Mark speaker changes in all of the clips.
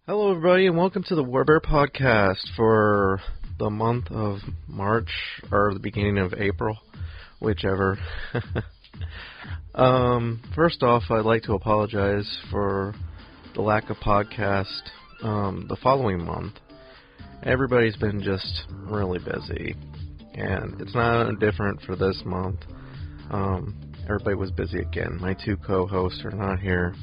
Speaker 1: Hello, everybody, and welcome to the Warbear Podcast for the month of March, or the beginning of April, whichever. First off, I'd like to apologize for the lack of podcast the following month. Everybody's been just really busy, and it's not different for this month. Everybody was busy again. My two co-hosts are not here.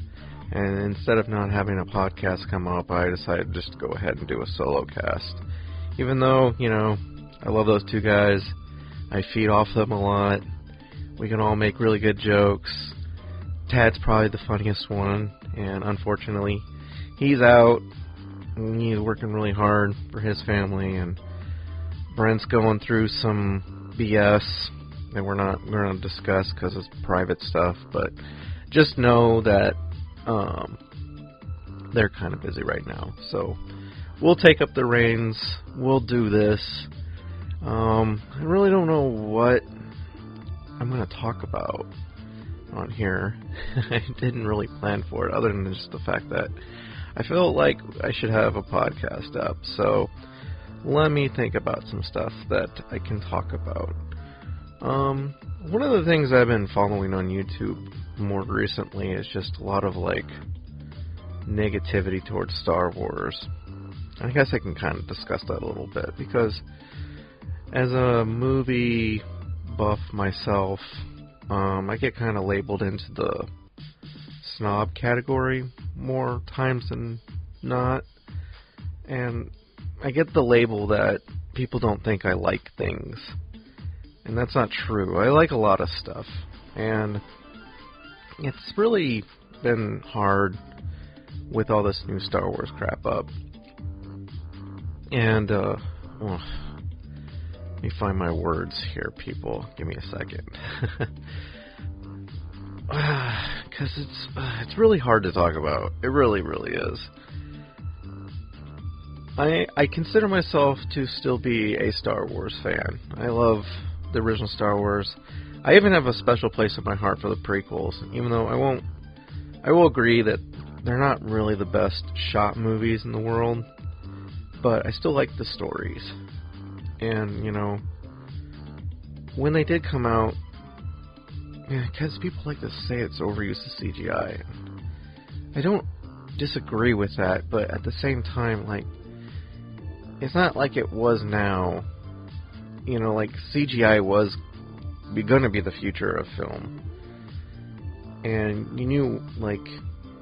Speaker 1: And instead of not having a podcast come up, I decided just to go ahead and do a solo cast. Even though, I love those two guys. I feed off them a lot. We can all make really good jokes. Tad's probably the funniest one. And unfortunately, he's out. He's working really hard for his family. And Brent's going through some BS that we're not going to discuss because it's private stuff. But just know that they're kind of busy right now, so we'll take up the reins. We'll do this. I really don't know what I'm going to talk about on here. I didn't really plan for it, other than just the fact that I felt like I should have a podcast up. So let me think about some stuff that I can talk about. One of the things I've been following on YouTube more recently is just a lot of negativity towards Star Wars. I guess I can kind of discuss that a little bit, because as a movie buff myself, I get kind of labeled into the snob category more times than not, and I get the label that people don't think I like things, and that's not true. I like a lot of stuff, and it's really been hard with all this new Star Wars crap up. And, let me find my words here, people. Give me a second. Because it's really hard to talk about. It really, really is. I consider myself to still be a Star Wars fan. I love the original Star Wars. I even have a special place in my heart for the prequels, even though I will agree that they're not really the best shot movies in the world, but I still like the stories. And, when they did come out, because people like to say it's overuse of CGI. I don't disagree with that, but at the same time, it's not like it was now. CGI was going to be the future of film. And you knew,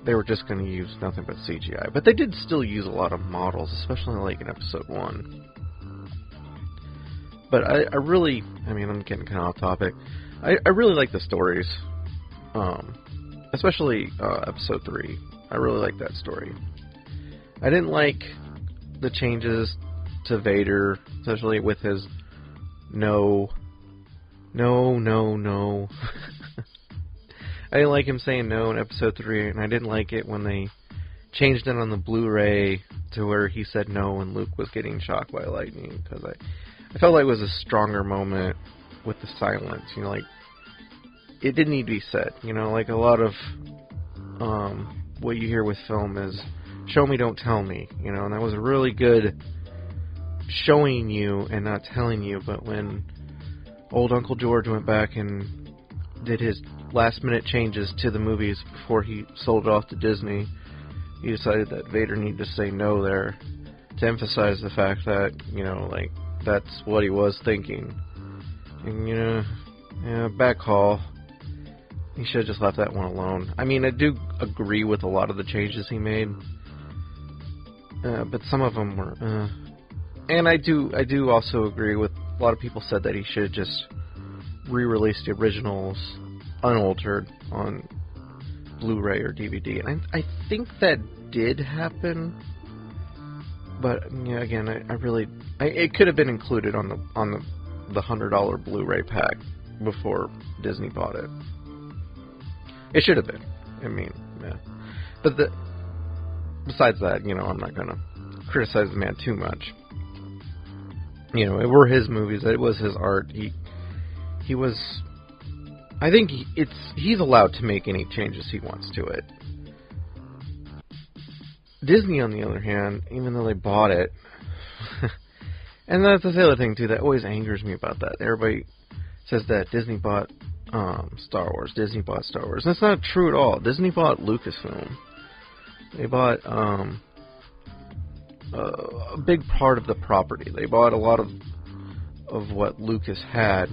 Speaker 1: they were just going to use nothing but CGI. But they did still use a lot of models, especially in Episode 1. But I really, I'm getting kind of off topic. I really like the stories. Especially Episode 3. I really like that story. I didn't like the changes to Vader, especially with his no. I didn't like him saying no in Episode 3, and I didn't like it when they changed it on the Blu-ray to where he said no when Luke was getting shocked by lightning, because I felt like it was a stronger moment with the silence, it didn't need to be said, a lot of what you hear with film is show me, don't tell me, and that was a really good showing you and not telling you. But when old Uncle George went back and did his last-minute changes to the movies before he sold it off to Disney, he decided that Vader needed to say no there to emphasize the fact that, that's what he was thinking. And, back call. He should have just left that one alone. I do agree with a lot of the changes he made, but some of them were, And I do also agree with a lot of people said that he should have just re-released the originals unaltered on Blu-ray or DVD, and I think that did happen, But yeah, again, it could have been included on the $100 Blu-ray pack before Disney bought it. It should have been. I mean, yeah. But besides that, I'm not gonna criticize the man too much. It were his movies. It was his art. He was. I think he's allowed to make any changes he wants to it. Disney, on the other hand, even though they bought it, and that's the other thing too that always angers me about that. Everybody says that Disney bought Star Wars. Disney bought Star Wars. That's not true at all. Disney bought Lucasfilm. They bought a big part of the property. They bought a lot of what Lucas had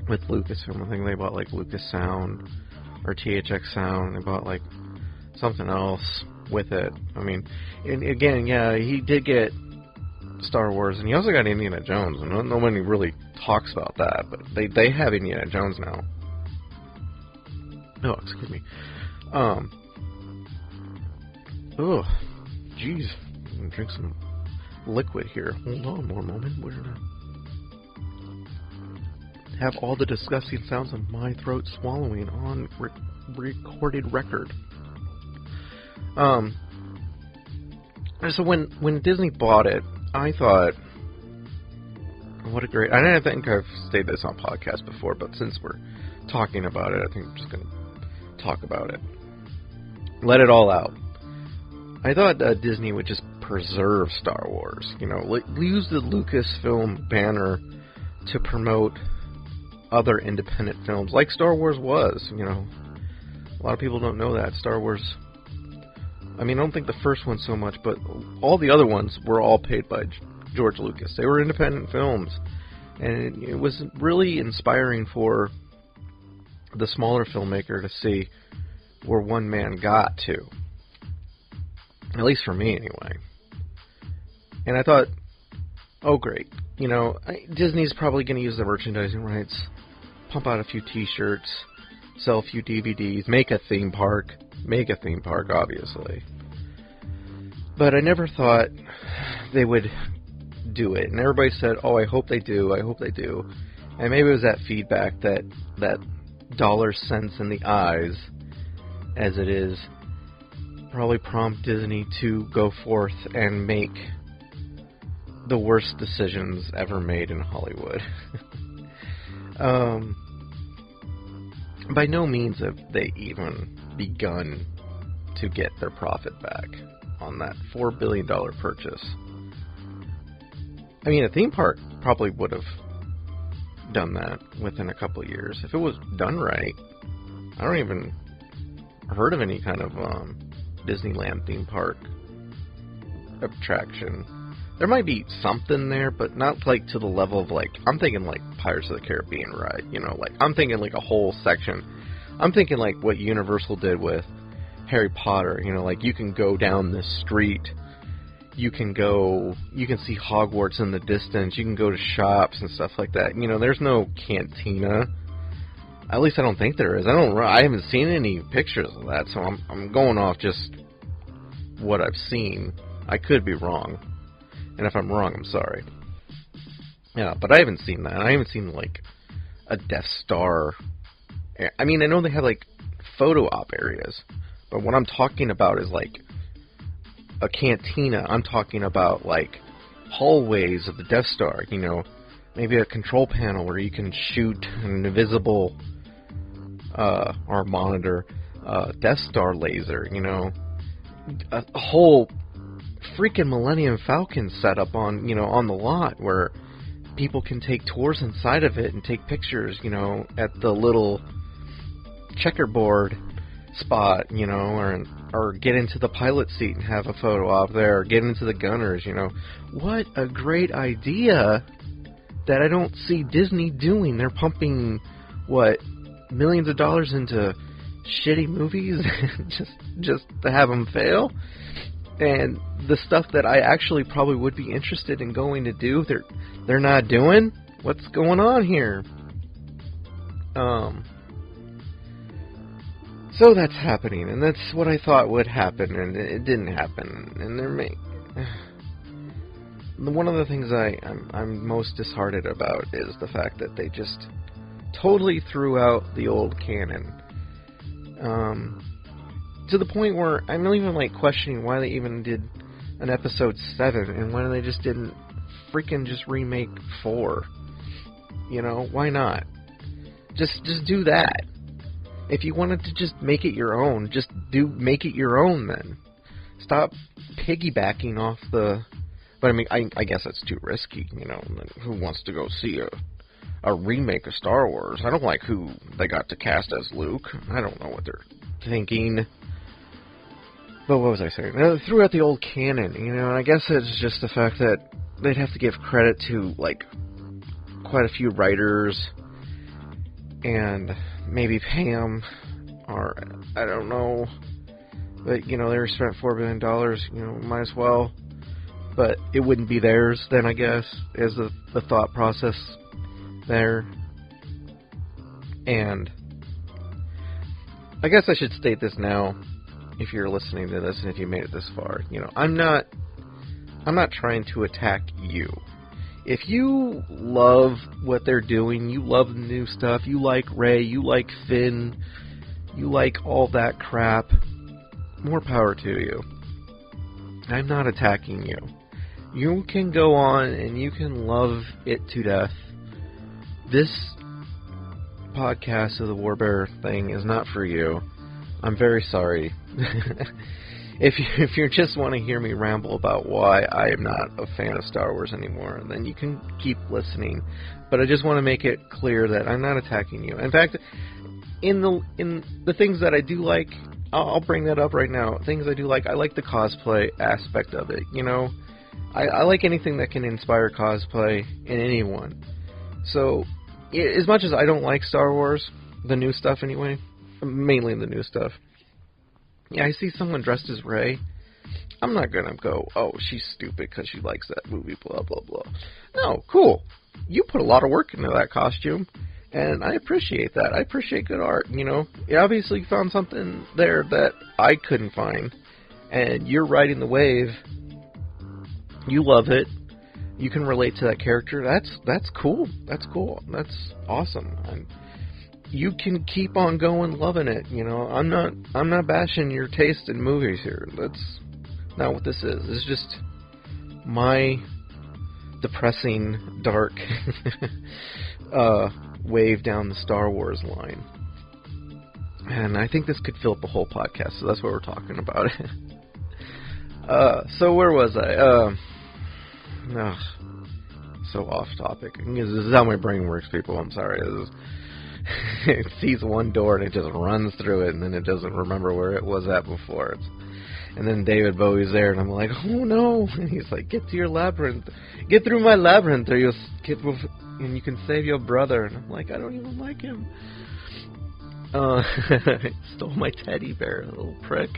Speaker 1: with Lucasfilm. I think they bought like Lucas Sound or THX Sound. They bought like something else with it. I mean, and again, yeah, he did get Star Wars, and he also got Indiana Jones, and nobody really talks about that, but they have Indiana Jones now. Oh, excuse me. Oh, jeez. I'm gonna drink some liquid here. Hold on one moment. We're gonna have all the disgusting sounds of my throat swallowing on recorded record. So when Disney bought it, I thought, what a great... I think I've stated this on podcast before, but since we're talking about it, I think I'm just going to talk about it. Let it all out. I thought Disney would just preserve Star Wars. Use the Lucasfilm banner to promote other independent films, like Star Wars was. A lot of people don't know that. Star Wars... I mean, I don't think the first one so much, but all the other ones were all paid by George Lucas. They were independent films, and it was really inspiring for the smaller filmmaker to see where one man got to. At least for me, anyway. And I thought, oh great, Disney's probably going to use the merchandising rights, pump out a few T-shirts, sell a few DVDs, make a theme park, obviously. But I never thought they would do it. And everybody said, oh, I hope they do. And maybe it was that feedback, that dollar cents in the eyes, as it is, probably prompt Disney to go forth and make the worst decisions ever made in Hollywood. By no means have they even begun to get their profit back on that $4 billion purchase. I mean, a theme park probably would have done that within a couple of years. If it was done right, I don't even heard of any kind of Disneyland theme park attraction. There might be something there, but not like to the level of like, I'm thinking like Pirates of the Caribbean ride, like I'm thinking like a whole section. I'm thinking like what Universal did with Harry Potter, like you can go down this street, you can see Hogwarts in the distance, you can go to shops and stuff like that. There's no cantina. At least I don't think there is. I haven't seen any pictures of that, so I'm going off just what I've seen. I could be wrong. And if I'm wrong, I'm sorry. Yeah, but I haven't seen that. I haven't seen, like, a Death Star. I mean, I know they have, like, photo op areas. But what I'm talking about is, like, a cantina. I'm talking about, like, hallways of the Death Star. Maybe a control panel where you can shoot an invisible or monitor Death Star laser, A whole freaking Millennium Falcon set up on the lot where people can take tours inside of it and take pictures, at the little checkerboard spot, or get into the pilot seat and have a photo op there, or get into the gunners, What a great idea that I don't see Disney doing. They're pumping, millions of dollars into shitty movies just to have them fail? And the stuff that I actually probably would be interested in going to do, they're not doing? What's going on here? So that's happening, and that's what I thought would happen, and it didn't happen. And one of the things I'm most disheartened about is the fact that they just totally threw out the old canon. To the point where I'm not even, like, questioning why they even did an episode 7, and why they just didn't freaking just remake 4. You know, why not? Just do that. If you wanted to just make it your own, make it your own then. Stop piggybacking off the... But I mean, I guess that's too risky, you know. Who wants to go see a remake of Star Wars? I don't like who they got to cast as Luke. I don't know what they're thinking. But what was I saying? They threw out the old canon, you know, and I guess it's just the fact that they'd have to give credit to, like, quite a few writers, and maybe pay them, or, I don't know, but, you know, they spent $4 billion, you know, might as well, but it wouldn't be theirs then, I guess, is the thought process there. And I guess I should state this now, if you're listening to this and if you made it this far. You know, I'm not trying to attack you. If you love what they're doing, you love the new stuff, you like Rey, you like Finn, you like all that crap, more power to you. I'm not attacking you. You can go on and you can love it to death. This podcast of the Warbear thing is not for you. I'm very sorry. If you just want to hear me ramble about why I am not a fan of Star Wars anymore, then you can keep listening. But I just want to make it clear that I'm not attacking you. In fact, in the things that I do like, I'll bring that up right now. Things I do like, I like the cosplay aspect of it. You know, I like anything that can inspire cosplay in anyone. So, as much as I don't like Star Wars, the new stuff anyway, mainly the new stuff, yeah, I see someone dressed as Rey, I'm not gonna go, oh, she's stupid because she likes that movie, blah, blah, blah. No, cool. You put a lot of work into that costume, and I appreciate that. I appreciate good art, you know. You obviously found something there that I couldn't find, and you're riding the wave. You love it. You can relate to that character. That's cool. That's cool. That's awesome. You can keep on going loving it, you know. I'm not bashing your taste in movies here. That's not what this is. It's just my depressing, dark wave down the Star Wars line. And I think this could fill up the whole podcast, so that's what we're talking about. So where was I? So off topic. This is how my brain works, people. I'm sorry. It sees one door and it just runs through it, and then it doesn't remember where it was at before. And then David Bowie's there, and I'm like, oh no! And he's like, get to your labyrinth, get through my labyrinth, or you'll and you can save your brother. And I'm like, I don't even like him. Stole my teddy bear, little prick.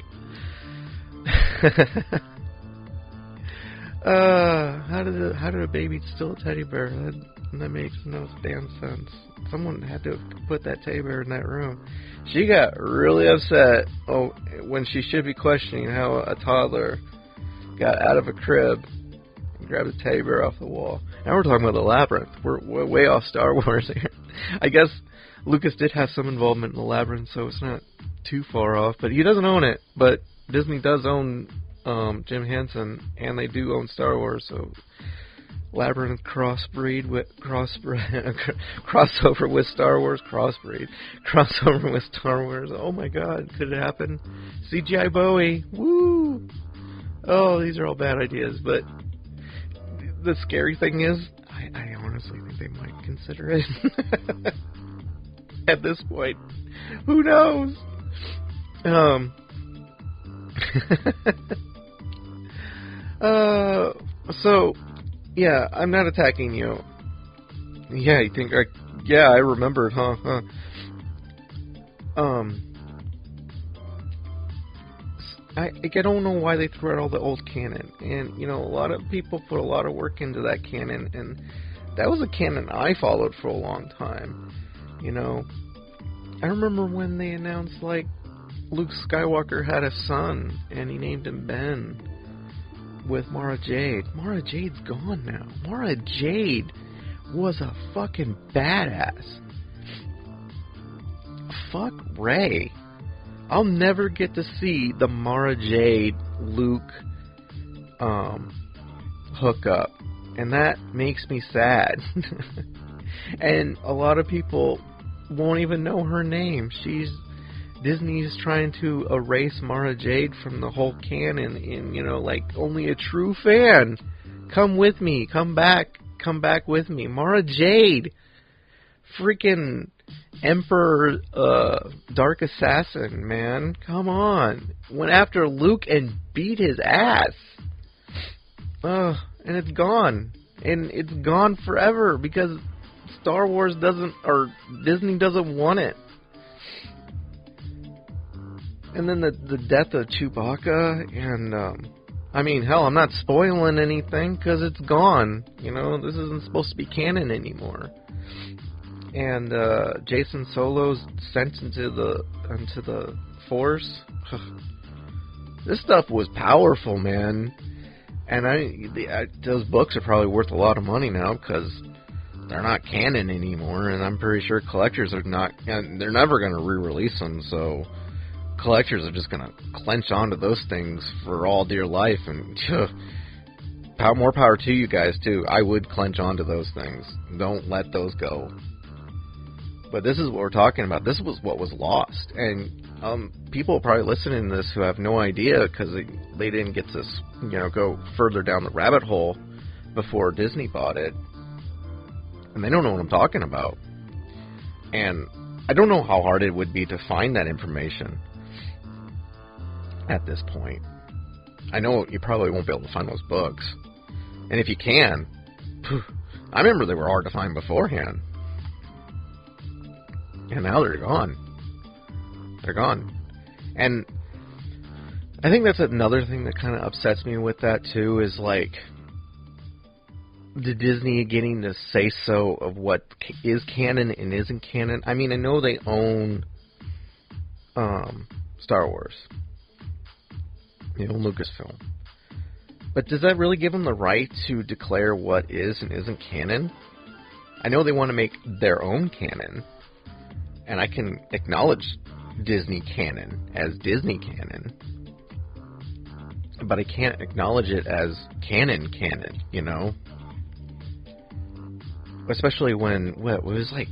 Speaker 1: How did a baby steal a teddy bear? That makes no damn sense. Someone had to put that teddy bear in that room. She got really upset when she should be questioning how a toddler got out of a crib and grabbed a teddy bear off the wall. Now we're talking about the labyrinth. We're way off Star Wars here. I guess Lucas did have some involvement in the labyrinth, so it's not too far off. But he doesn't own it. But Disney does own Jim Henson, and they do own Star Wars, so Labyrinth crossover with Star Wars, crossover with Star Wars. Oh my God, could it happen? CGI Bowie, woo! Oh, these are all bad ideas, but the scary thing is, I honestly think they might consider it. At this point, who knows? So, yeah, I'm not attacking you. Yeah, you think I remembered, huh? I don't know why they threw out all the old canon. And, you know, a lot of people put a lot of work into that canon, and that was a canon I followed for a long time. You know, I remember when they announced, like, Luke Skywalker had a son, and he named him Ben. with Mara Jade. Mara Jade's gone now. Mara Jade was a fucking badass. Fuck Rey. I'll never get to see the Mara Jade Luke hookup, and that makes me sad. And a lot of people won't even know her name. Disney's trying to erase Mara Jade from the whole canon, and like only a true fan. Come with me, come back with me. Mara Jade, freaking Emperor Dark Assassin, man, come on. Went after Luke and beat his ass. And it's gone. And it's gone forever because Star Wars Disney doesn't want it. And then the death of Chewbacca, and I mean, hell, I'm not spoiling anything because it's gone. This isn't supposed to be canon anymore. And Jason Solo's sent into the Force. This stuff was powerful, man. And those books are probably worth a lot of money now because they're not canon anymore. And I'm pretty sure collectors are not. And they're never going to re-release them. So collectors are just going to clench onto those things for all dear life. And more power to you guys too. I would clench onto those things. Don't let those go. But this is what we're talking about. This was what was lost. And people probably listening to this who have no idea because they didn't get to go further down the rabbit hole before Disney bought it. And they don't know what I'm talking about. And I don't know how hard it would be to find that information at this point. I know you probably won't be able to find those books. And if you can, I remember they were hard to find beforehand. And now they're gone. They're gone. And I think that's another thing that kind of upsets me with that, too, is, like, the Disney getting the say-so of what is canon and isn't canon. I mean, I know they own Star Wars. Lucasfilm. But does that really give them the right to declare what is and isn't canon? I know they want to make their own canon. And I can acknowledge Disney canon as Disney canon. But I can't acknowledge it as canon, Especially when, it was like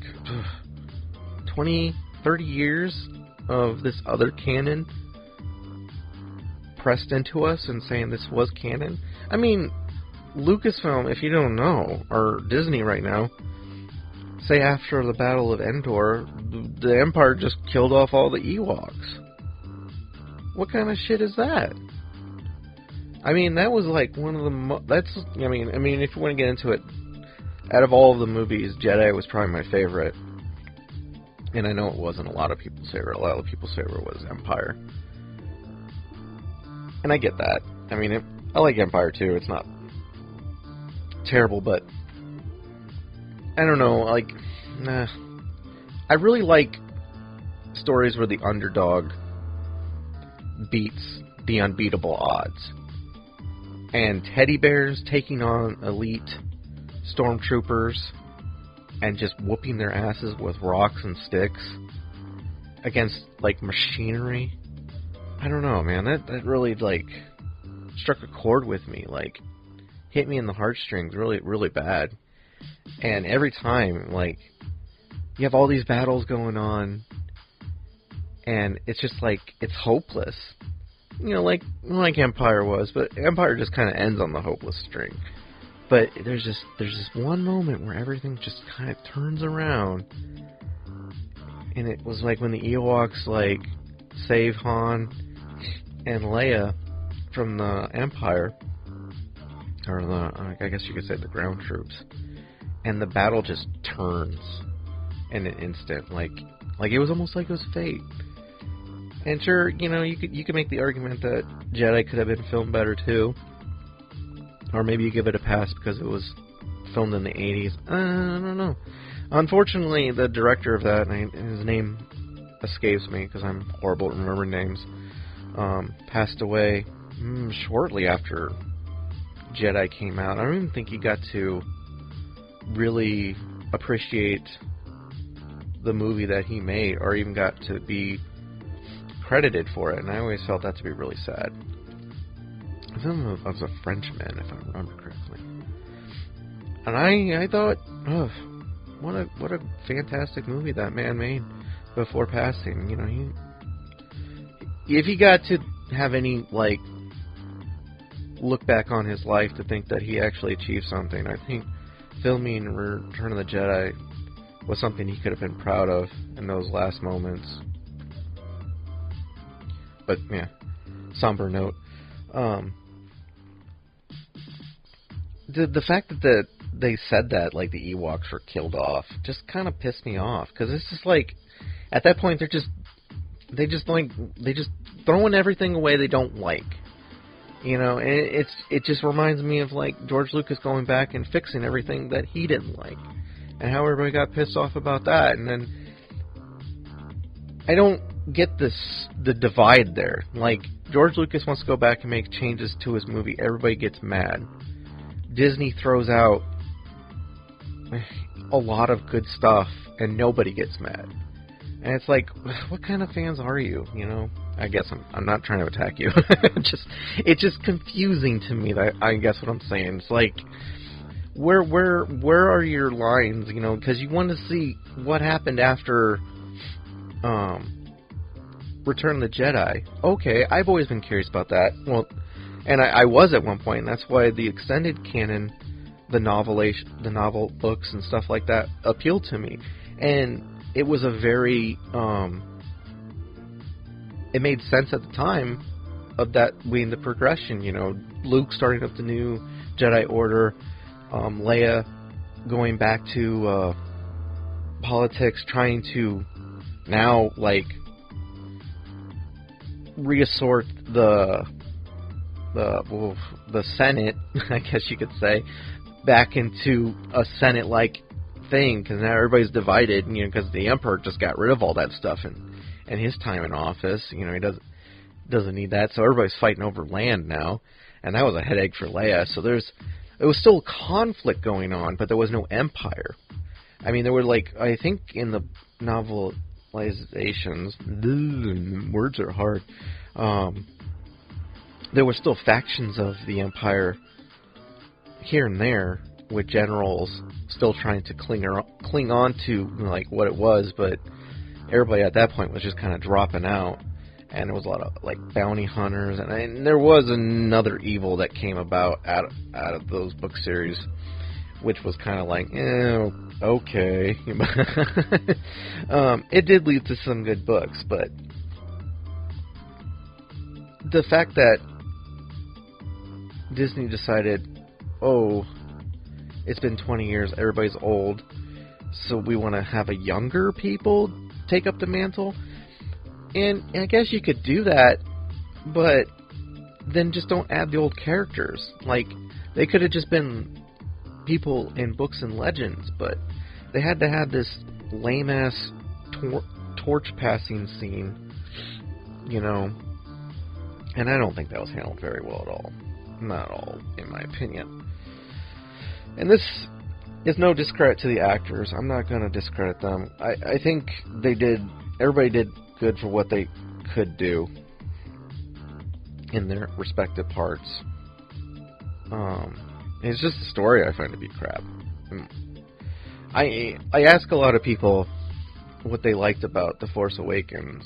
Speaker 1: 20, 30 years of this other canon pressed into us and saying this was canon. I mean, Lucasfilm, if you don't know, or Disney right now, say after the Battle of Endor, the Empire just killed off all the Ewoks. What kind of shit is that? I mean, that was like one of the I mean, if you want to get into it, out of all of the movies, Jedi was probably my favorite. And I know it wasn't a lot of people's favorite. A lot of people's favorite was Empire. And I get that. I mean, I like Empire too. It's not terrible, but I don't know, I really like stories where the underdog beats the unbeatable odds. And teddy bears taking on elite stormtroopers and just whooping their asses with rocks and sticks against, machinery. I don't know, man, that really, struck a chord with me, hit me in the heartstrings really, really bad. And every time, you have all these battles going on, and it's just, it's hopeless. Like Empire was, but Empire just kind of ends on the hopeless string. But there's this one moment where everything just kind of turns around, and it was when the Ewoks, save Han and Leia from the Empire, or I guess you could say the ground troops. And the battle just turns in an instant, it was almost like it was fate. And sure, you could make the argument that Jedi could have been filmed better too, or maybe you give it a pass because it was filmed in the 80s. I don't know. Unfortunately, the director of that, his name escapes me because I'm horrible at remembering names, passed away shortly after Jedi came out, I don't even think he got to really appreciate the movie that he made, or even got to be credited for it, and I always felt that to be really sad. I was a Frenchman, if I remember correctly. And I thought, oh, what a fantastic movie that man made before passing. You know, if he got to have any, like, look back on his life to think that he actually achieved something, I think filming Return of the Jedi was something he could have been proud of in those last moments. But, yeah, somber note. The fact that they said that, like, the Ewoks were killed off, just kind of pissed me off, because it's just like, at that point, they just throwing everything away they don't like. You know, and it just reminds me of, like, George Lucas going back and fixing everything that he didn't like, and how everybody got pissed off about that. And then I don't get the divide there. Like, George Lucas wants to go back and make changes to his movie, everybody gets mad. Disney throws out a lot of good stuff, and nobody gets mad. And it's like, what kind of fans are you? You know, I guess I'm not trying to attack you. It's just confusing to me. That I guess what I'm saying. It's like, where are your lines? You know, because you want to see what happened after Return of the Jedi. Okay, I've always been curious about that. Well, and I was at one point, and that's why the extended canon, the novel books and stuff like that appealed to me. And it was a very, it made sense at the time of that being the progression, you know, Luke starting up the new Jedi Order, Leia going back to politics, trying to now, like, reassort the Senate, I guess you could say, back into a Senate-like thing, because now everybody's divided, you know, because the Emperor just got rid of all that stuff in his time in office. You know, he doesn't need that, so everybody's fighting over land now, and that was a headache for Leia. So there was still conflict going on, but there was no empire. I mean, there were, like, I think in the novelizations, words are hard, there were still factions of the Empire here and there, with generals still trying to cling on to, like, what it was, but everybody at that point was just kind of dropping out, and there was a lot of, like, bounty hunters, and there was another evil that came about out of those book series, which was kind of like, okay. It did lead to some good books, but the fact that Disney decided, oh, it's been 20 years, everybody's old, so we want to have a younger people take up the mantle. And I guess you could do that, but then just don't add the old characters. Like, they could have just been people in books and legends, but they had to have this lame-ass torch-passing scene, you know, and I don't think that was handled very well at all. Not at all, in my opinion. And this is no discredit to the actors. I'm not going to discredit them. I think everybody did good for what they could do in their respective parts. It's just the story I find to be crap. I ask a lot of people what they liked about The Force Awakens,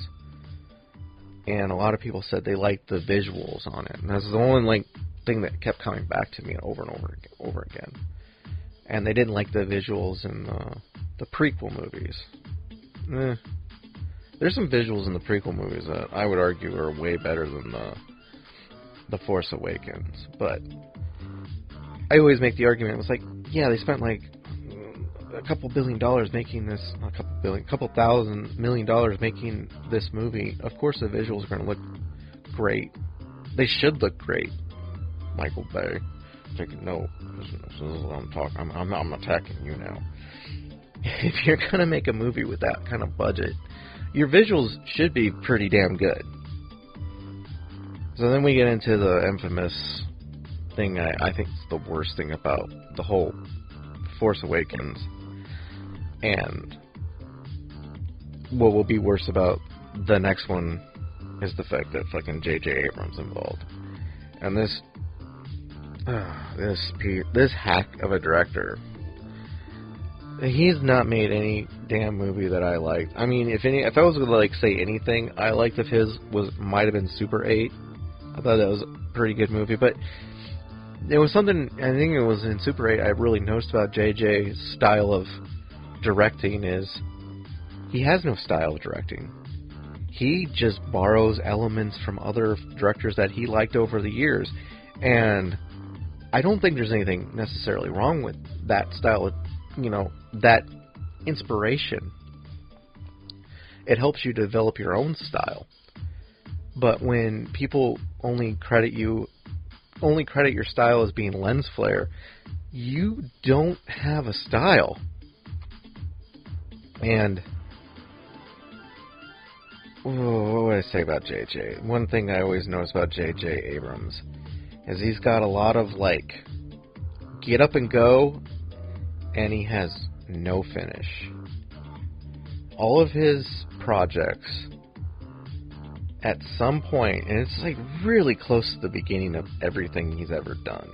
Speaker 1: and a lot of people said they liked the visuals on it. And that's the only thing that kept coming back to me over and over again. And they didn't like the visuals in the prequel movies. There's some visuals in the prequel movies that I would argue are way better than the Force Awakens. But I always make the argument, it was like, yeah, they spent like a couple $1 billion making this, couple $1,000 million making this movie. Of course the visuals are going to look great. They should look great. Michael Bay. Taking note. This is what I'm talking. I'm attacking you now. If you're going to make a movie with that kind of budget, your visuals should be pretty damn good. So then we get into the infamous thing I think is the worst thing about the whole Force Awakens, and what will be worse about the next one is the fact that fucking J.J. Abrams involved. And this hack of a director, he's not made any damn movie that I liked. I mean, if I was going to like say anything I liked of his might have been Super 8. I thought that was a pretty good movie, but there was something, I think it was in Super 8, I really noticed about JJ's style of directing is he has no style of directing. He just borrows elements from other directors that he liked over the years, and I don't think there's anything necessarily wrong with that style of, that inspiration. It helps you develop your own style. But when people only credit your style as being lens flare, you don't have a style. And what would I say about JJ? One thing I always notice about JJ Abrams is he's got a lot of get up and go, and he has no finish. All of his projects, at some point, and it's really close to the beginning of everything he's ever done,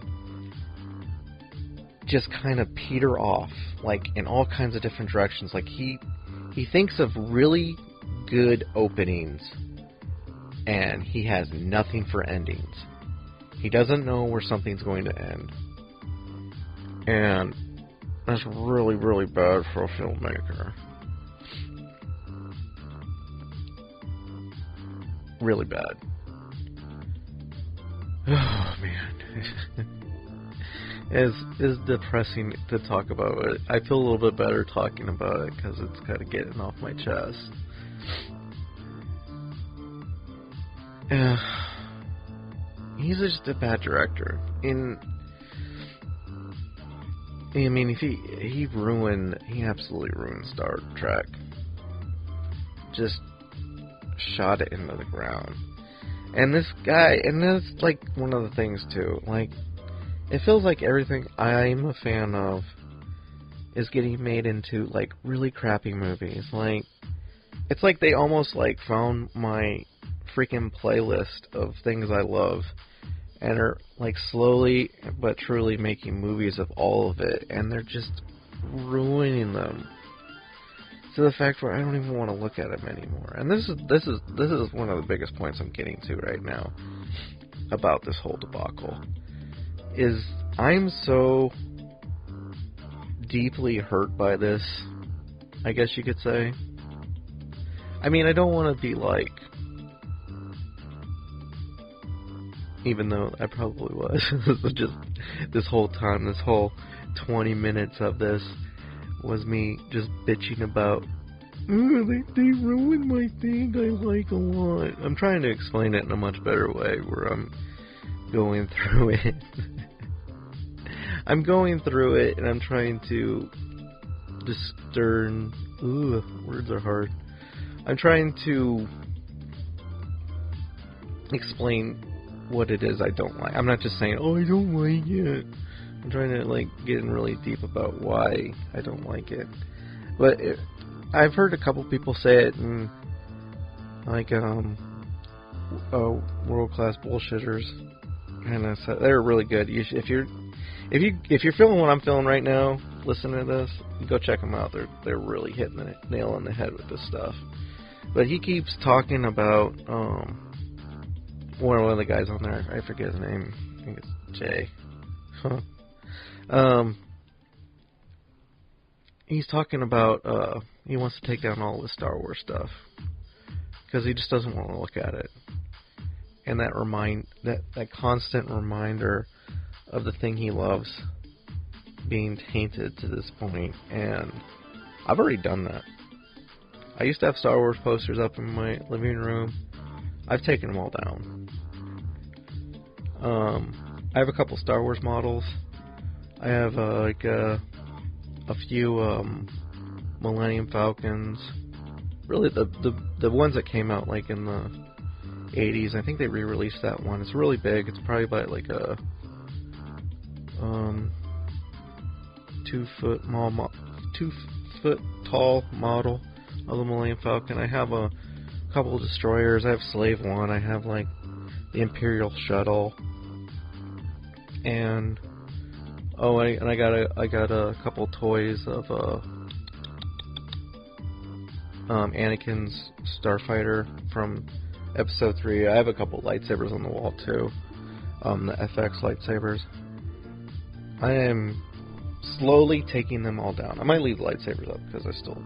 Speaker 1: just kind of peter off, in all kinds of different directions. He thinks of really good openings, and he has nothing for endings. He doesn't know where something's going to end. And that's really, really bad for a filmmaker. Really bad. Oh, man. It's depressing to talk about it. I feel a little bit better talking about it because it's kind of getting off my chest. He's just a bad director. He absolutely ruined Star Trek. Just shot it into the ground. And this guy, and that's one of the things too, it feels like everything I'm a fan of is getting made into really crappy movies. It's like they almost found my freaking playlist of things I love and are slowly but truly making movies of all of it, and they're just ruining them to the fact where I don't even want to look at them anymore. And this is one of the biggest points I'm getting to right now about this whole debacle, is I'm so deeply hurt by this, I guess you could say. I mean, I don't want to be even though I probably was. Just this whole time, this whole 20 minutes of this was me just bitching about, they ruined my thing I like a lot. I'm trying to explain it in a much better way, where I'm going through it. I'm going through it, and I'm trying to discern. Words are hard. I'm trying to explain what it is I don't like. I'm not just saying, I don't like it. I'm trying to get in really deep about why I don't like it. But I've heard a couple people say it in World Class Bullshitters, and they're really good. If you're feeling what I'm feeling right now, listening to this, go check them out. They're really hitting the nail on the head with this stuff. But he keeps talking about one of the guys on there. I forget his name. I think it's Jay. He's talking about he wants to take down all the Star Wars stuff because he just doesn't want to look at it. And that constant reminder of the thing he loves being tainted to this point. And I've already done that. I used to have Star Wars posters up in my living room. I've taken them all down. I have a couple Star Wars models. I have a few Millennium Falcons. Really, the ones that came out in the 80s. I think they re-released that one. It's really big. It's probably about 2 foot tall model of the Millennium Falcon. I have a couple of destroyers. I have Slave One. I have like the Imperial Shuttle, and I got a couple toys of Anakin's Starfighter from Episode 3. I have a couple lightsabers on the wall too. The FX lightsabers. I am slowly taking them all down. I might leave the lightsabers up because I still,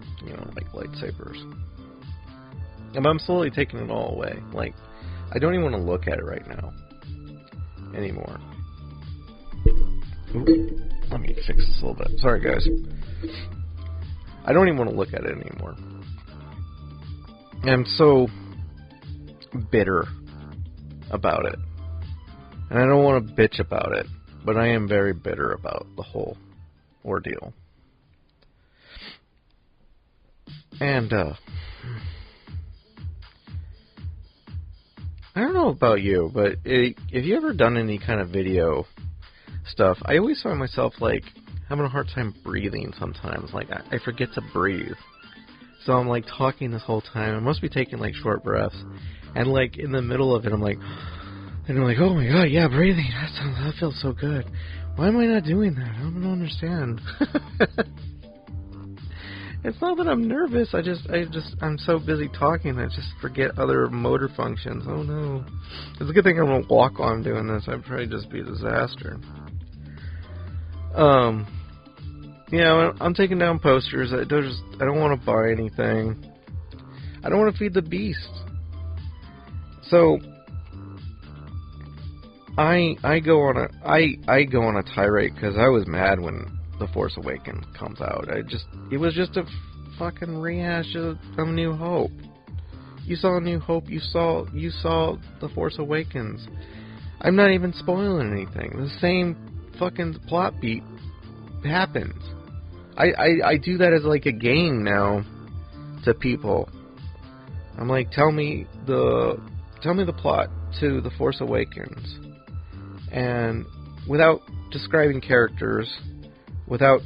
Speaker 1: like lightsabers. And I'm slowly taking it all away. Like, I don't even want to look at it right now anymore. Ooh, let me fix this a little bit. Sorry, guys. I don't even want to look at it anymore. I'm so bitter about it. And I don't want to bitch about it, but I am very bitter about the whole ordeal. And, I don't know about you, but if you ever done any kind of video stuff, I always find myself, like, having a hard time breathing sometimes. Like, I forget to breathe. So I'm, like, talking this whole time. I must be taking, like, short breaths. And, like, in the middle of it, I'm like, oh my god, yeah, breathing. That feels so good. Why am I not doing that? I don't understand. It's not that I'm nervous. I'm so busy talking that I just forget other motor functions. Oh no. It's a good thing I won't walk while I'm doing this. I'd probably just be a disaster. I'm taking down posters. I don't want to buy anything. I don't want to feed the beast. So I go on a tirade because I was mad when The Force Awakens comes out. It was just a fucking rehash of New Hope. You saw New Hope. You saw The Force Awakens. I'm not even spoiling anything. The same fucking plot beat happens. I do that as like a game now to people. I'm like, tell me the plot to The Force Awakens, and without describing characters, without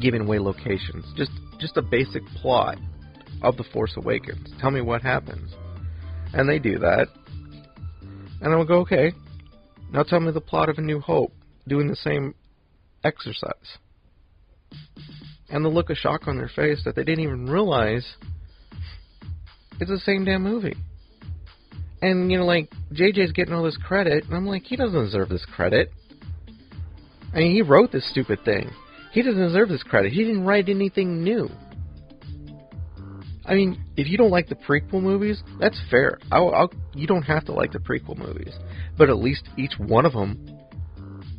Speaker 1: giving away locations, just a basic plot of The Force Awakens. Tell me what happens, and they do that, and I will go, okay, now tell me the plot of A New Hope, doing the same exercise. And the look of shock on their face that they didn't even realize it's the same damn movie. And, like, JJ's getting all this credit, and I'm like, he doesn't deserve this credit. I mean, he wrote this stupid thing. He doesn't deserve this credit. He didn't write anything new. I mean, if you don't like the prequel movies, that's fair. You don't have to like the prequel movies. But at least each one of them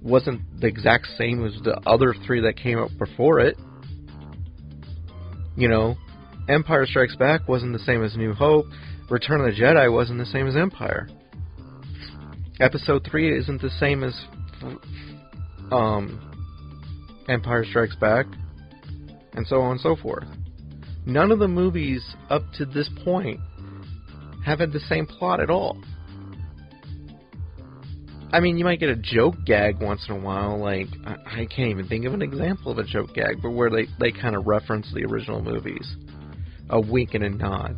Speaker 1: wasn't the exact same as the other 3 that came up before it. Empire Strikes Back wasn't the same as New Hope. Return of the Jedi wasn't the same as Empire. Episode 3 isn't the same as Empire Strikes Back, and so on and so forth. None of the movies up to this point have had the same plot at all. I mean, you might get a joke gag once in a while, like, I can't even think of an example of a joke gag, but where they kind of reference the original movies. A wink and a nod.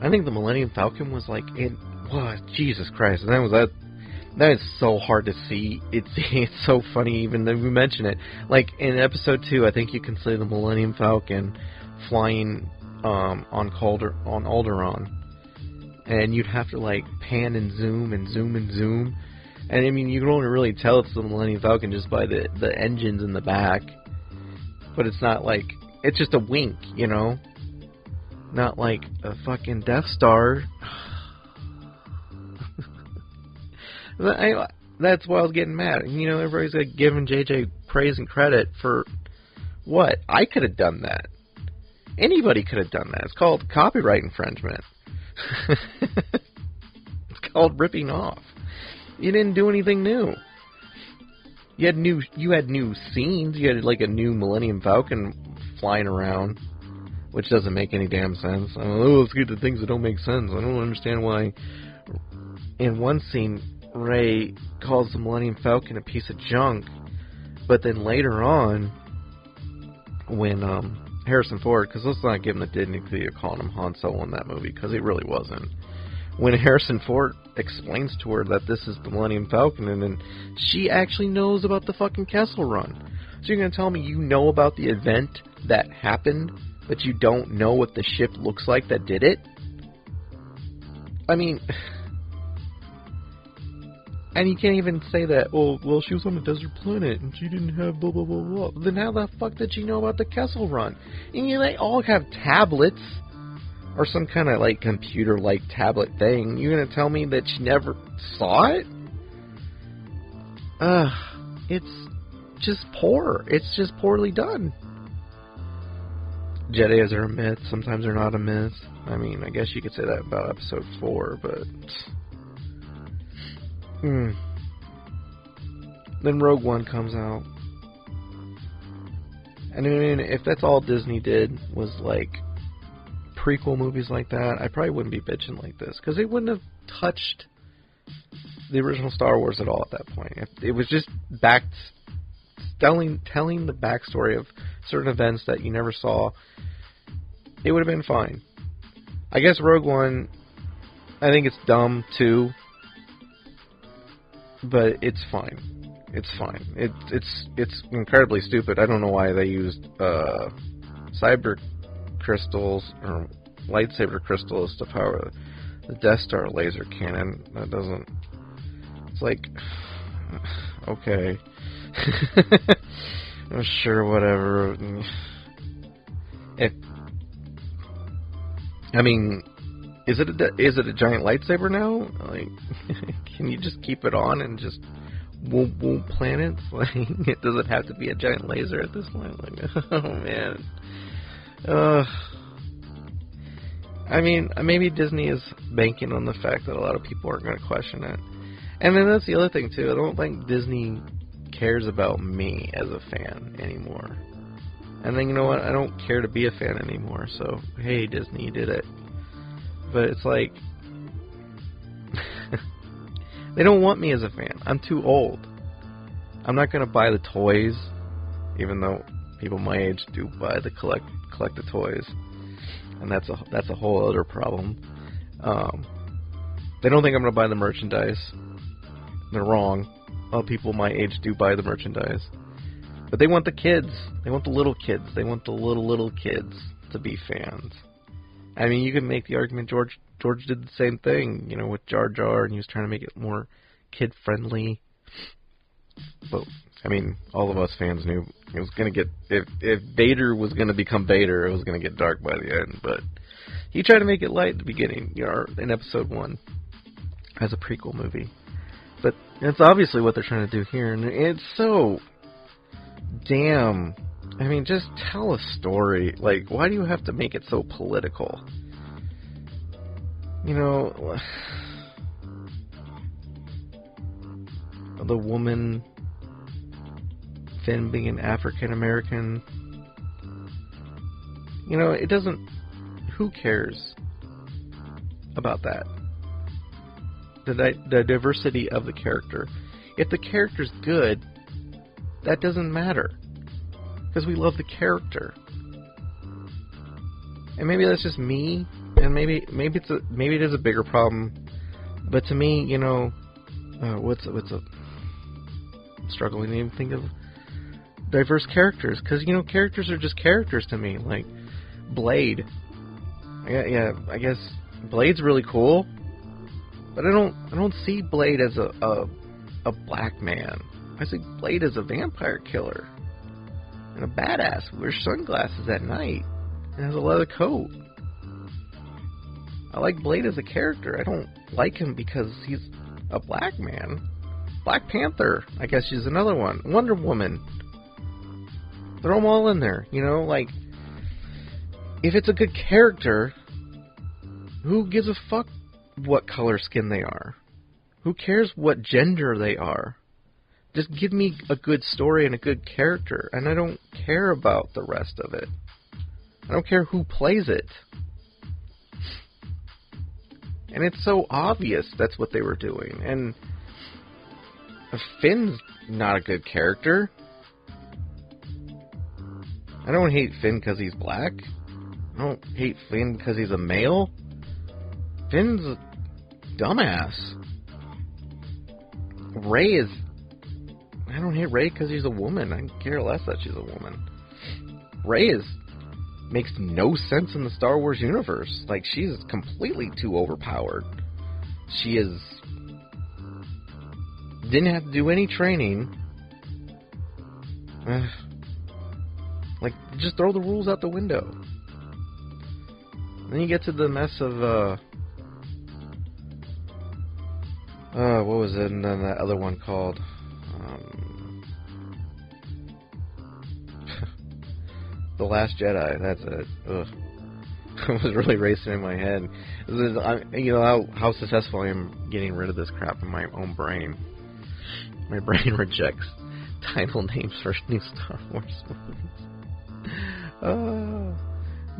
Speaker 1: I think the Millennium Falcon was like, Jesus Christ, that is so hard to see. It's so funny even that we mention it. Like, in Episode 2, I think you can see the Millennium Falcon flying on Alderaan. And you'd have to, like, pan and zoom and zoom and zoom. And, I mean, you can only really tell it's the Millennium Falcon just by the engines in the back. But it's not like... It's just a wink, Not like a fucking Death Star. That's why I was getting mad. Everybody's like giving JJ praise and credit for what? I could have done that. Anybody could have done that. It's called copyright infringement. It's called ripping off. You didn't do anything new. You had new scenes. You had like a new Millennium Falcon flying around, which doesn't make any damn sense. Let's get to things that don't make sense. I don't understand why in one scene, Rey calls the Millennium Falcon a piece of junk, but then later on, when Harrison Ford, because let's not give him the dignity of calling him Han Solo in that movie, because he really wasn't. When Harrison Ford explains to her that this is the Millennium Falcon, and then she actually knows about the fucking Kessel Run. So you're going to tell me you know about the event that happened, but you don't know what the ship looks like that did it? I mean... And you can't even say that, well, she was on a desert planet, and she didn't have blah, blah, blah, blah. Then how the fuck did she know about the Kessel Run? And they all have tablets, or some kind of, like, computer-like tablet thing. You're gonna tell me that she never saw it? It's just poor. It's just poorly done. Jedis are a myth. Sometimes they're not a myth. I mean, I guess you could say that about Episode 4, but... Then Rogue One comes out. And I mean, if that's all Disney did was like prequel movies like that, I probably wouldn't be bitching like this, because they wouldn't have touched the original Star Wars at all at that point. If it was just telling the backstory of certain events that you never saw, it would have been fine. I guess Rogue One, I think it's dumb too. But it's fine. It's fine. It's incredibly stupid. I don't know why they used cyber crystals or lightsaber crystals to power the Death Star laser cannon. That doesn't... It's like... Okay. I'm sure, whatever. I mean... Is it a giant lightsaber now? Like, can you just keep it on and just won't planets? Like, does it have to be a giant laser at this point? Like, oh man. I mean, maybe Disney is banking on the fact that a lot of people aren't going to question it. And then that's the other thing too. I don't think Disney cares about me as a fan anymore. And then you know what? I don't care to be a fan anymore. So hey, Disney, you did it. But it's like, they don't want me as a fan. I'm too old. I'm not going to buy the toys, even though people my age do buy the collect the toys, and that's a whole other problem. They don't think I'm going to buy the merchandise. They're wrong. Other people my age do buy the merchandise, but they want the kids. They want the little kids. They want the little kids to be fans. I mean, you can make the argument George did the same thing, you know, with Jar Jar, and he was trying to make it more kid-friendly. But, I mean, all of us fans knew it was going to get... If Vader was going to become Vader, it was going to get dark by the end. But he tried to make it light at the beginning, you know, in Episode 1, as a prequel movie. But that's obviously what they're trying to do here, and it's so damn... I mean, just tell a story. Like, why do you have to make it so political? You know, the woman, Finn being an African American. You know, it doesn't... Who cares about that? The diversity of the character. If the character's good, that doesn't matter. Because we love the character. And maybe that's just me, and maybe it is a bigger problem. But to me, you know, I'm struggling to even think of diverse characters, because you know, characters are just characters to me. Like Blade. I guess Blade's really cool, but I don't see Blade as a black man. I see Blade as a vampire killer. And a badass who wears sunglasses at night and has a leather coat. I like Blade as a character. I don't like him because he's a black man. Black Panther, I guess she's another one. Wonder Woman. Throw them all in there, you know? Like, if it's a good character, who gives a fuck what color skin they are? Who cares what gender they are? Just give me a good story and a good character, and I don't care about the rest of it. I don't care who plays it. And it's so obvious that's what they were doing. And Finn's not a good character. I don't hate Finn because he's black. I don't hate Finn because he's a male. Finn's a dumbass. Rey is... I don't hate Rey because she's a woman. I care less that she's a woman. Rey makes no sense in the Star Wars universe. Like, she's completely too overpowered. She didn't have to do any training. Like, just throw the rules out the window. Then you get to the mess of, what was it? And then that other one called, The Last Jedi. That's it. Ugh. It was really racing in my head. You know how successful I am getting rid of this crap in my own brain. My brain rejects title names for new Star Wars movies. Oh,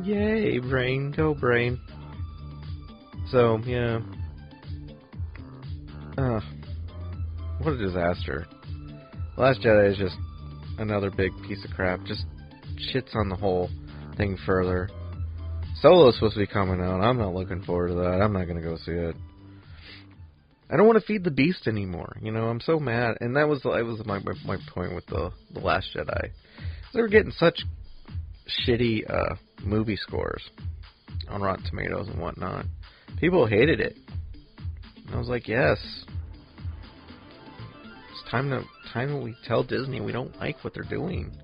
Speaker 1: yay, brain. Go, brain. So, yeah. What a disaster. The Last Jedi is just another big piece of crap. Just shits on the whole thing further. Solo's supposed to be coming out. I'm not looking forward to that. I'm not going to go see it. I don't want to feed the beast anymore. You know, I'm so mad. And that was my point with the Last Jedi. They were getting such shitty movie scores on Rotten Tomatoes and whatnot. People hated it. And I was like, yes. It's time that we tell Disney we don't like what they're doing.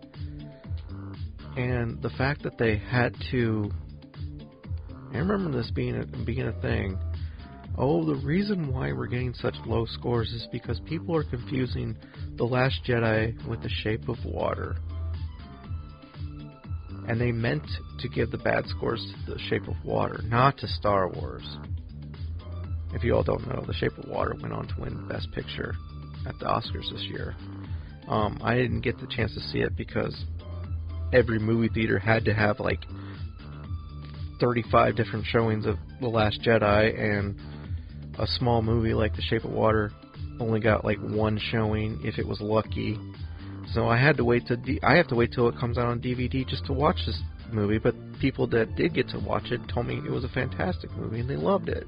Speaker 1: And the fact that they had to... I remember this being a thing. Oh, the reason why we're getting such low scores is because people are confusing The Last Jedi with The Shape of Water. And they meant to give the bad scores to The Shape of Water, not to Star Wars. If you all don't know, The Shape of Water went on to win Best Picture at the Oscars this year. I didn't get the chance to see it because every movie theater had to have like 35 different showings of The Last Jedi, and a small movie like The Shape of Water only got like one showing if it was lucky. So I had to wait I have to wait till it comes out on DVD just to watch this movie. But people that did get to watch it told me it was a fantastic movie and they loved it.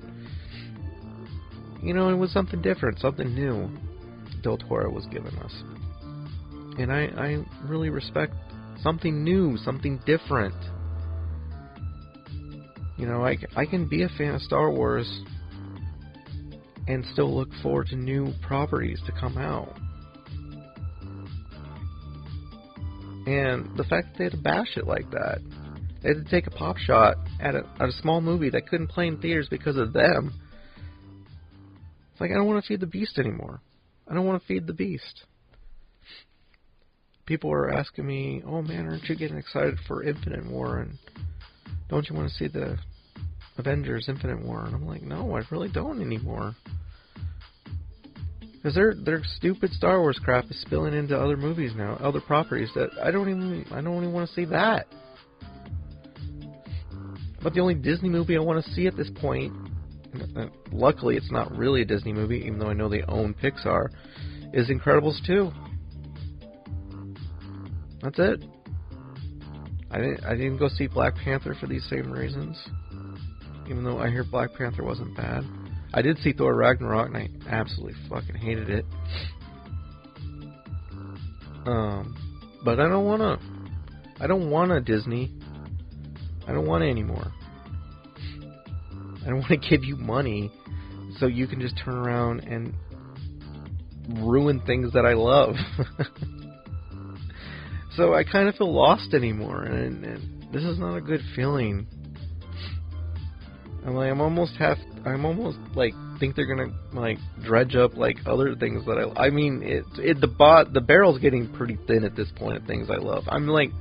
Speaker 1: You know, it was something different, something new Del Toro was giving us. And I really respect something new, something different. You know, I can be a fan of Star Wars and still look forward to new properties to come out. And the fact that they had to bash it like that, they had to take a pop shot at a small movie that couldn't play in theaters because of them. It's like, I don't want to feed the beast anymore. I don't want to feed the beast. People are asking me, oh man, aren't you getting excited for Infinite War? And don't you want to see the Avengers Infinite War? And I'm like, no, I really don't anymore. Because their stupid Star Wars crap is spilling into other movies now, other properties that I don't even want to see that. But the only Disney movie I want to see at this point, and luckily it's not really a Disney movie, even though I know they own Pixar, is Incredibles 2. That's it. I didn't go see Black Panther for these same reasons, even though I hear Black Panther wasn't bad. I did see Thor Ragnarok and I absolutely fucking hated it. But I don't want a Disney. I don't want it anymore. I don't want to give you money so you can just turn around and ruin things that I love. So I kind of feel lost anymore, and this is not a good feeling. I'm almost think they're gonna like dredge up like other things that I mean, the barrel's getting pretty thin at this point of things I love. I'm like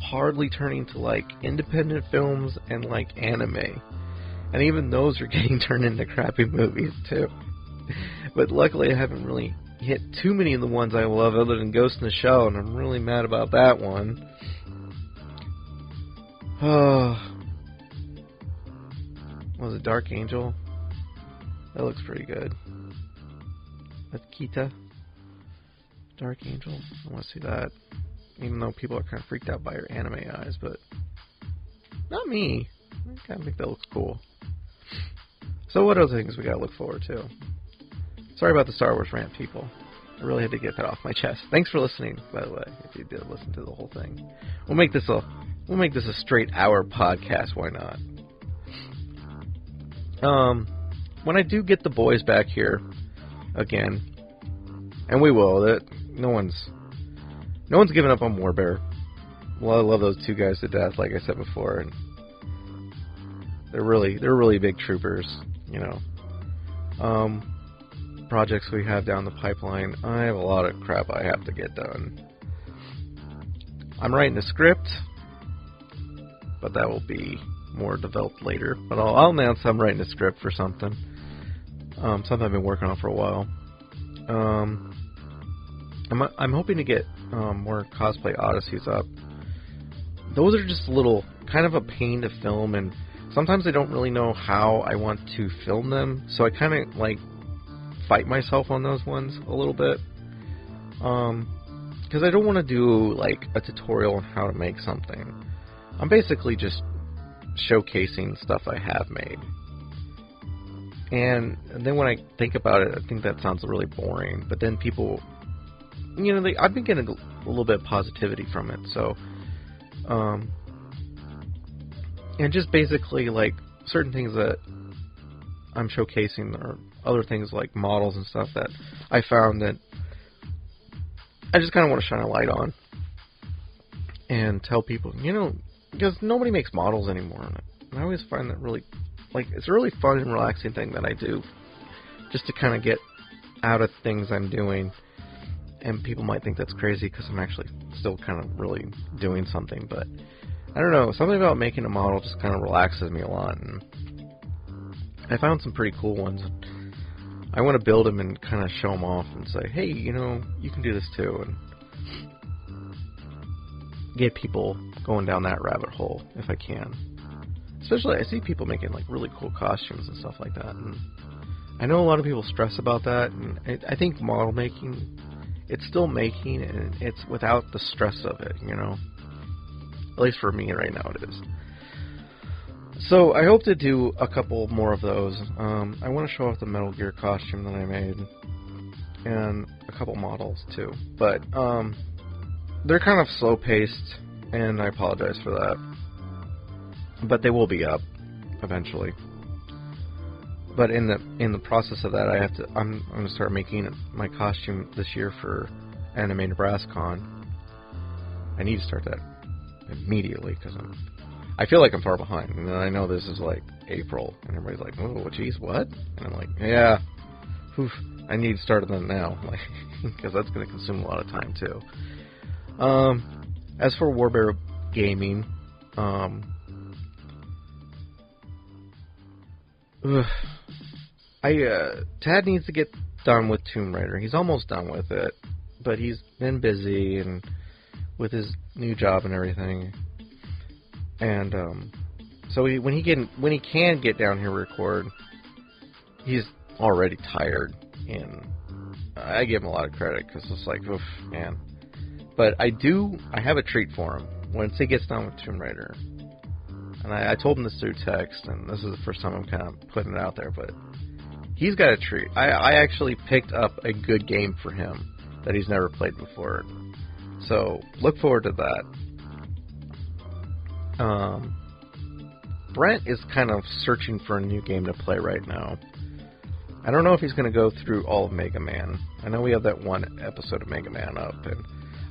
Speaker 1: hardly turning to like independent films and like anime, and even those are getting turned into crappy movies too. But luckily I haven't really hit too many of the ones I love other than Ghost in the Shell, and I'm really mad about that one. Was it Dark Angel? That looks pretty good. That's Kita. Dark Angel. I want to see that. Even though people are kind of freaked out by her anime eyes, but not me. I kind of think that looks cool. So what other things we gotta look forward to? Sorry about the Star Wars rant, people. I really had to get that off my chest. Thanks for listening, by the way, if you did listen to the whole thing. We'll make this a straight hour podcast. Why not? When I do get the boys back here again, and we will, that no one's giving up on Warbear. Well, I love those two guys to death, like I said before, and they're really big troopers, you know. Projects we have down the pipeline. I have a lot of crap I have to get done. I'm writing a script, but that will be more developed later. But I'll announce I'm writing a script for something. Something I've been working on for a while. I'm hoping to get more Cosplay Odysseys up. Those are just a little, kind of a pain to film, and sometimes I don't really know how I want to film them, so I kind of like fight myself on those ones a little bit. Because I don't want to do like a tutorial on how to make something. I'm basically just showcasing stuff I have made. And then when I think about it, I think that sounds really boring. But then people, you know, I've been getting a little bit of positivity from it. So, and just basically like certain things that I'm showcasing, or other things like models and stuff that I found that I just kind of want to shine a light on and tell people, you know, because nobody makes models anymore. And I always find that really, like, it's a really fun and relaxing thing that I do, just to kind of get out of things I'm doing. And people might think that's crazy because I'm actually still kind of really doing something, but I don't know, something about making a model just kind of relaxes me a lot. And I found some pretty cool ones. I want to build them and kind of show them off and say, hey, you know, you can do this too, and get people going down that rabbit hole if I can. Especially, I see people making like really cool costumes and stuff like that, and I know a lot of people stress about that, and I think model making, it's still making, and it's without the stress of it, you know? At least for me right now it is. So I hope to do a couple more of those. I want to show off the Metal Gear costume that I made, and a couple models too. But they're kind of slow-paced, and I apologize for that. But they will be up eventually. But in the process of that, I'm going to start making my costume this year for Anime NebraskaCon. I need to start that immediately because I feel like I'm far behind, and I know this is like April, and everybody's like, "Oh, geez, what?" And I'm like, "Yeah, I need to start them now, like, because that's going to consume a lot of time too." As for Warbear Gaming, Tad needs to get done with Tomb Raider. He's almost done with it, but he's been busy and with his new job and everything. And so when he can get down here and record, he's already tired, and I give him a lot of credit because it's like, oof, man. But I have a treat for him once he gets done with Tomb Raider. And I told him this through text, and this is the first time I'm kind of putting it out there, but he's got a treat. I actually picked up a good game for him that he's never played before. So look forward to that. Brent is kind of searching for a new game to play right now. I don't know if he's going to go through all of Mega Man. I know we have that one episode of Mega Man up, and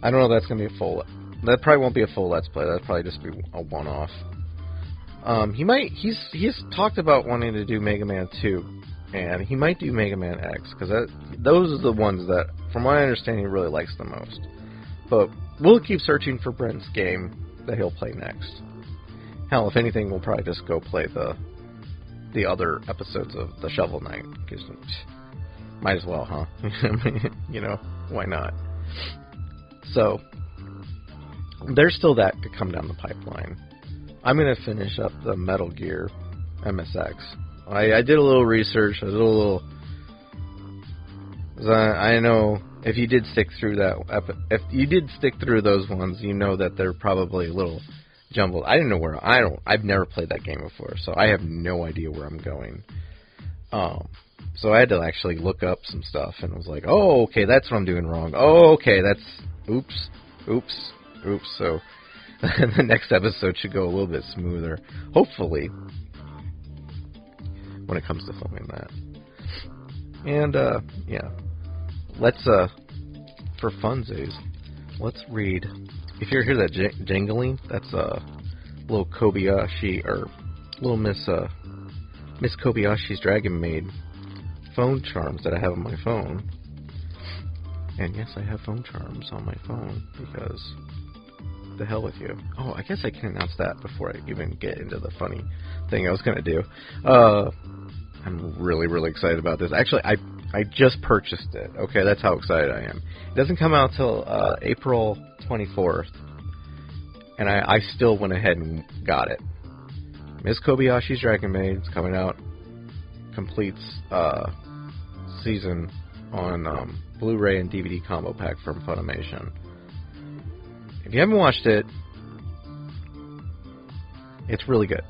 Speaker 1: I don't know if that's going to be a full... That probably won't be a full Let's Play. That'll probably just be a one-off. He's talked about wanting to do Mega Man 2, and he might do Mega Man X, because those are the ones that, from my understanding, he really likes the most. But we'll keep searching for Brent's game that he'll play next. Hell, if anything, we'll probably just go play the other episodes of the Shovel Knight, because might as well, huh? You know, why not? So, there's still that to come down the pipeline. I'm going to finish up the Metal Gear MSX I did a little research. I did a little. I know if you did stick through if you did stick through those ones, you know that they're probably a little jumbled. I didn't know where. I've never played that game before, so I have no idea where I'm going. So I had to actually look up some stuff, and I was like, oh, okay, that's what I'm doing wrong. Oh, okay, that's oops. So the next episode should go a little bit smoother, hopefully, when it comes to filming that. And yeah, let's for funsies, let's read. If you hear that jangling, that's little Kobayashi or little Miss Kobayashi's Dragon Maid phone charms that I have on my phone. And yes, I have phone charms on my phone because the hell with you. Oh, I guess I can announce that before I even get into the funny thing I was gonna do. I'm really, really excited about this. Actually, I just purchased it. Okay, that's how excited I am. It doesn't come out till April 24th, and I still went ahead and got it. Miss Kobayashi's Dragon Maid is coming out. Completes season on Blu-ray and DVD combo pack from Funimation. If you haven't watched it, it's really good.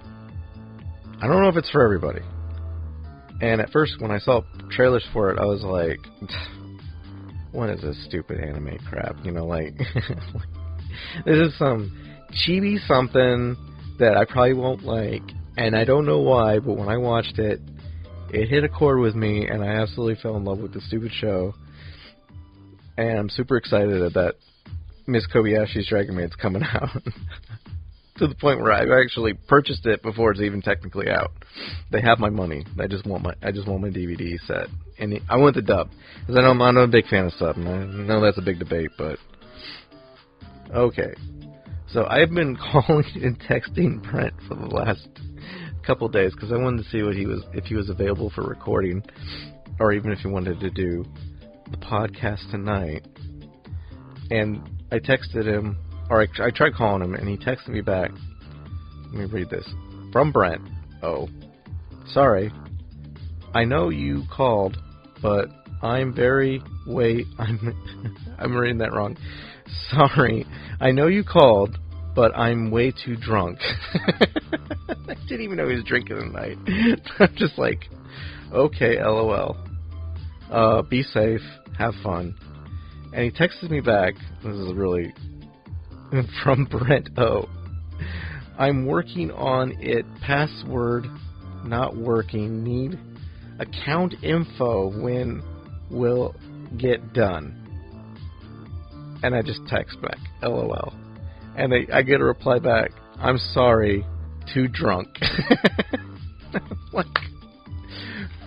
Speaker 1: I don't know if it's for everybody. And at first, when I saw trailers for it, I was like, what is this stupid anime crap? You know, like, this is some chibi something that I probably won't like, and I don't know why, but when I watched it, it hit a chord with me, and I absolutely fell in love with the stupid show. And I'm super excited that Miss Kobayashi's Dragon Maid's coming out. To the point where I've actually purchased it before it's even technically out. They have my money. I just want my DVD set, and I want the dub because I'm not a big fan of sub, and I know that's a big debate, but okay. So I've been calling and texting Brent for the last couple days because I wanted to see if he was available for recording, or even if he wanted to do the podcast tonight. And I texted him. Or I tried calling him, and he texted me back. Let me read this. From Brent. Oh. Sorry. I know you called, but I'm reading that wrong. Sorry. I know you called, but I'm way too drunk. I didn't even know he was drinking tonight. I'm just like, okay, LOL. Be safe. Have fun. And he texted me back. This is really... From Brent O. I'm working on it. Password not working. Need account info. When will get done? And I just text back. LOL. And I get a reply back. I'm sorry. Too drunk. Like,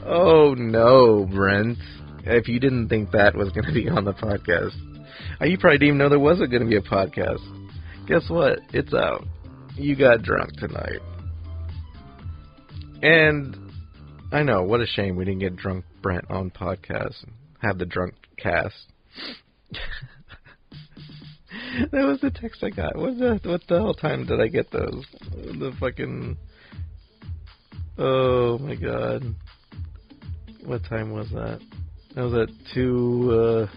Speaker 1: oh no, Brent. If you didn't think that was going to be on the podcast. You probably didn't even know there wasn't going to be a podcast. Guess what? It's out. You got drunk tonight. And I know, what a shame we didn't get Drunk Brent on podcast and have the drunk cast. That was the text I got. What the hell time did I get those? The fucking... Oh my god. What time was that? That was at 2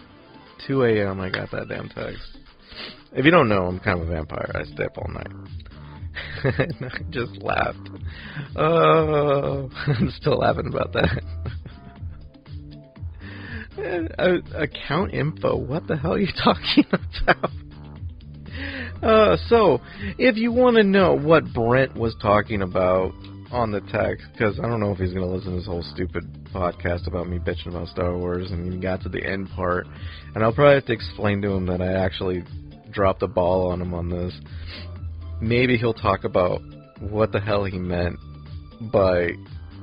Speaker 1: a.m. I got that damn text. If you don't know, I'm kind of a vampire. I stay up all night. And I just laughed. Oh, I'm still laughing about that. Account info? What the hell are you talking about? So, if you want to know what Brent was talking about on the text, because I don't know if he's going to listen to this whole stupid podcast about me bitching about Star Wars, and he got to the end part, and I'll probably have to explain to him that I actually dropped the ball on him on this. Maybe he'll talk about what the hell he meant by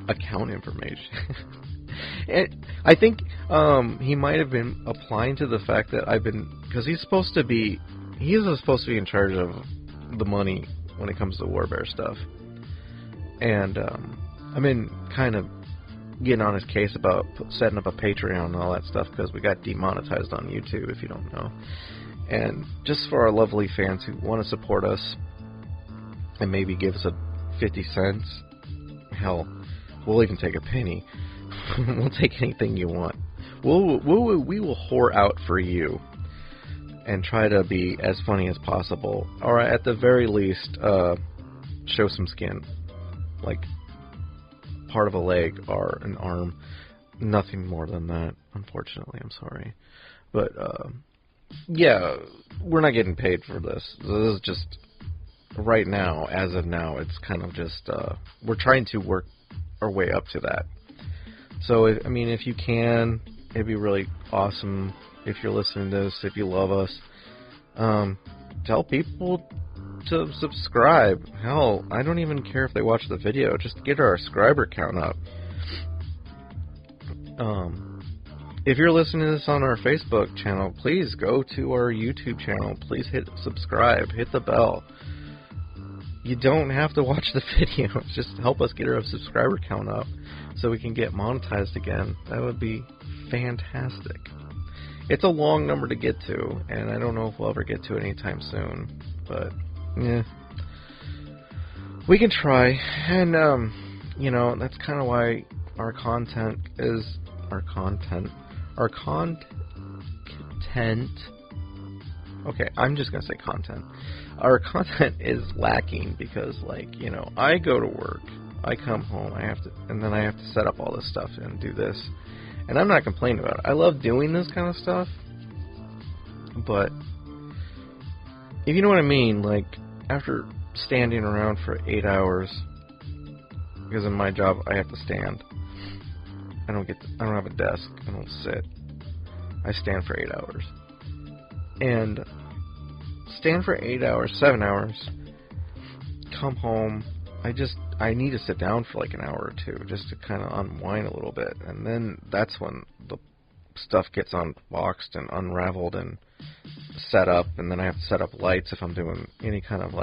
Speaker 1: account information. And I think he might have been applying to the fact that because he's supposed to be in charge of the money when it comes to Warbear stuff. And I've been kind of getting on his case about setting up a Patreon and all that stuff because we got demonetized on YouTube, if you don't know. And just for our lovely fans who want to support us and maybe give us 50 cents, hell, We'll even take a penny. We'll take anything you want. We will whore out for you and try to be as funny as possible. Or at the very least, show some skin. Like part of a leg or an arm. Nothing more than that, unfortunately. I'm sorry. But, yeah, we're not getting paid for this. This is just, right now, as of now, it's kind of just, we're trying to work our way up to that. So, if you can, it'd be really awesome if you're listening to this, if you love us. Tell people to subscribe. Hell, I don't even care if they watch the video. Just get our subscriber count up. If you're listening to this on our Facebook channel, please go to our YouTube channel. Please hit subscribe. Hit the bell. You don't have to watch the videos. Just help us get our subscriber count up so we can get monetized again. That would be fantastic. It's a long number to get to, and I don't know if we'll ever get to it anytime soon. But, yeah. We can try. And, that's kind of why our content is... Our content. Okay, I'm just gonna say content. Our content is lacking because, I go to work, I come home, and then I have to set up all this stuff and do this. And I'm not complaining about it. I love doing this kind of stuff, but if you know what I mean, after standing around for 8 hours, because in my job I have to stand. I don't have a desk. I don't sit. I stand for 8 hours. And stand for 8 hours, 7 hours, come home. I need to sit down for an hour or two just to kind of unwind a little bit. And then that's when the stuff gets unboxed and unraveled and set up. And then I have to set up lights if I'm doing any kind of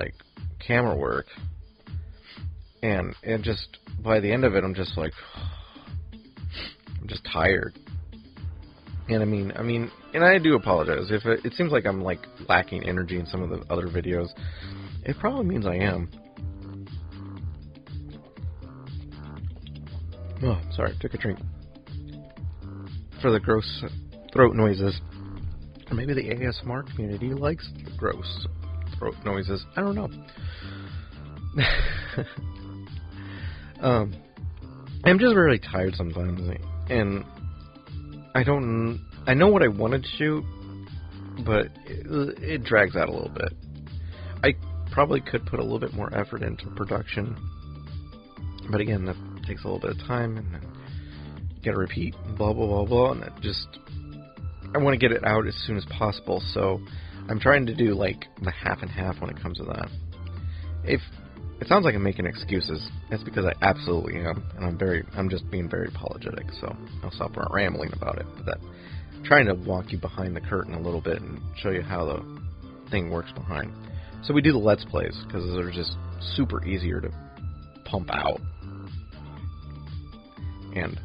Speaker 1: camera work. And just by the end of it, I'm just I'm just tired. And and I do apologize if it seems like I'm lacking energy in some of the other videos. It probably means I am. Oh, sorry, took a drink. For the gross throat noises. Or maybe the ASMR community likes gross throat noises. I don't know. I'm just really tired sometimes. And I know what I wanted to shoot, but it drags out a little bit. I probably could put a little bit more effort into production, but again, that takes a little bit of time, and then you gotta repeat, blah, blah, blah, blah, and I want to get it out as soon as possible, so I'm trying to do, the half and half when it comes to that. If it sounds like I'm making excuses, it's because I absolutely am, and I'm just being very apologetic, so I'll stop rambling about it, but trying to walk you behind the curtain a little bit and show you how the thing works behind. So we do the Let's Plays, because they're just super easier to pump out. And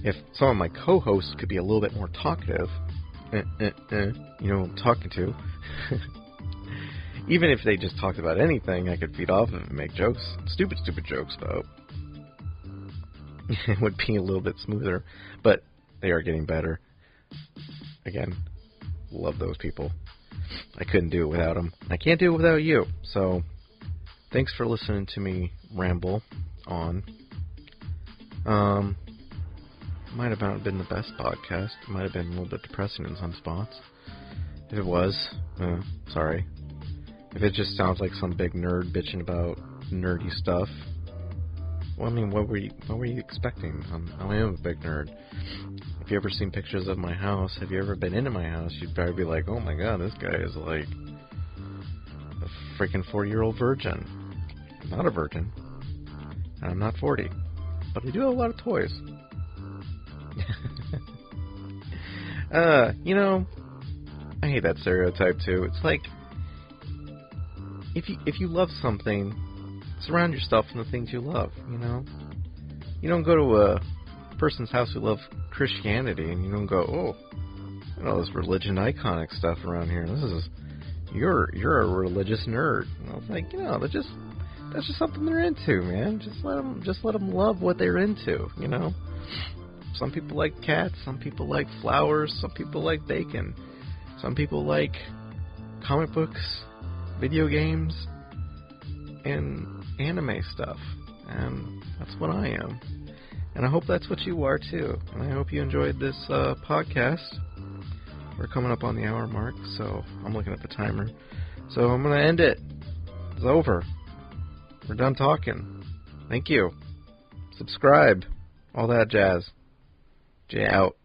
Speaker 1: if some of my co-hosts could be a little bit more talkative, you know who I'm talking to, even if they just talked about anything, I could feed off of and make jokes, stupid jokes about. It would be a little bit smoother, but they are getting better. Again, love those people. I couldn't do it without them. I can't do it without you. So, thanks for listening to me ramble on. Might have not been the best podcast. It might have been a little bit depressing in some spots. If it was, sorry. If it just sounds like some big nerd bitching about nerdy stuff, well, what were you expecting? I am a big nerd. If you ever seen pictures of my house, have you ever been into my house, you'd probably be like, oh my god, this guy is like a freaking 40-year-old virgin. I'm not a virgin. And I'm not 40. But I do have a lot of toys. I hate that stereotype too. It's like, if you love something, surround yourself in the things you love, You don't go to a person's house who loves Christianity and you don't go, this religion iconic stuff around here. You're a religious nerd. And I was like, that's just something they're into, man. Just let them love what they're into, you know. Some people like cats, some people like flowers, some people like bacon, some people like comic books, video games, and anime stuff. And that's what I am. And I hope that's what you are too. And I hope you enjoyed this podcast. We're coming up on the hour mark, so I'm looking at the timer. So I'm going to end it. It's over. We're done talking. Thank you. Subscribe. All that jazz. Jay out.